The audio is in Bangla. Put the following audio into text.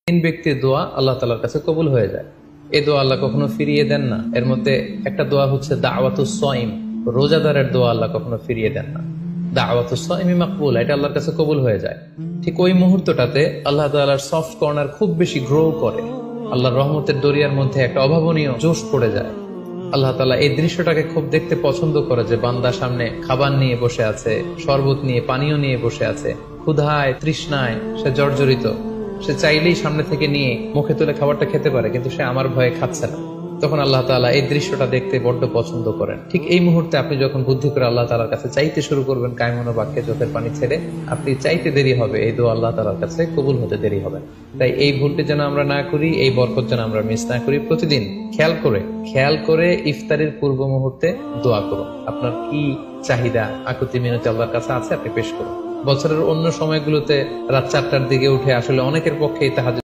তিন ব্যক্তির দোয়া আল্লাহ তাআলার কাছে কবুল হয়ে যায়। এই দোয়া আল্লাহ কখনো ফিরিয়ে দেন না। এর মধ্যে একটা দোয়া হচ্ছে দাওয়াতুস সাইম, রোজাদারের দোয়া আল্লাহ কখনো ফিরিয়ে দেন না। দাওয়াতুস সাইমি মাকবুল, এটা আল্লাহর কাছে কবুল হয়ে যায়। ঠিক ওই মুহূর্তটাতে আল্লাহ তাআলার সফট কর্নার খুব বেশি গ্রো করে, আল্লাহর রহমতের দরিয়ার মধ্যে একটা অভাবনীয় জোশ পড়ে যায়। আল্লাহ তাআলা এই দৃশ্যটাকে খুব দেখতে পছন্দ করে যে বান্দা সামনে খাবার নিয়ে বসে আছে, শরবত নিয়ে, পানীয় নিয়ে বসে আছে, ক্ষুধায় তৃষ্ণায় সে জর্জরিত, সে চাইলেই সামনে থেকে নিয়ে মুখে তুলে খাবারটা খেতে পারে, কিন্তু সে আমার ভয়ে খাচ্ছে না। তখন আল্লাহ তাআলা এই দৃশ্যটা দেখতে বড্ড পছন্দ করেন। ঠিক এই মুহূর্তে আপনি যখন বুদ্ধি করে আল্লাহ তাআলার কাছে চাইতে শুরু করবেন, কায়মনো বাক্যে চোখের পানি ছেড়ে, আপনি চাইতে দেরি হবে, এই দোয়া আল্লাহ তাআলার কাছে কবুল হতে দেরি হবে না। তাই এই ভুলটি যেন আমরা না করি, এই বরকত যেন আমরা মিস না করি। প্রতিদিন খেয়াল করে ইফতারের পূর্ব মুহূর্তে দোয়া করুন। আপনার কি চাহিদা, আকুতি মিনতি আল্লাহর কাছে আছে, আপনি পেশ করুন। বছরের অন্য সময়গুলোতে রাত 4টার দিকে উঠে আসলে অনেকের পক্ষে তাহাজ্জুদ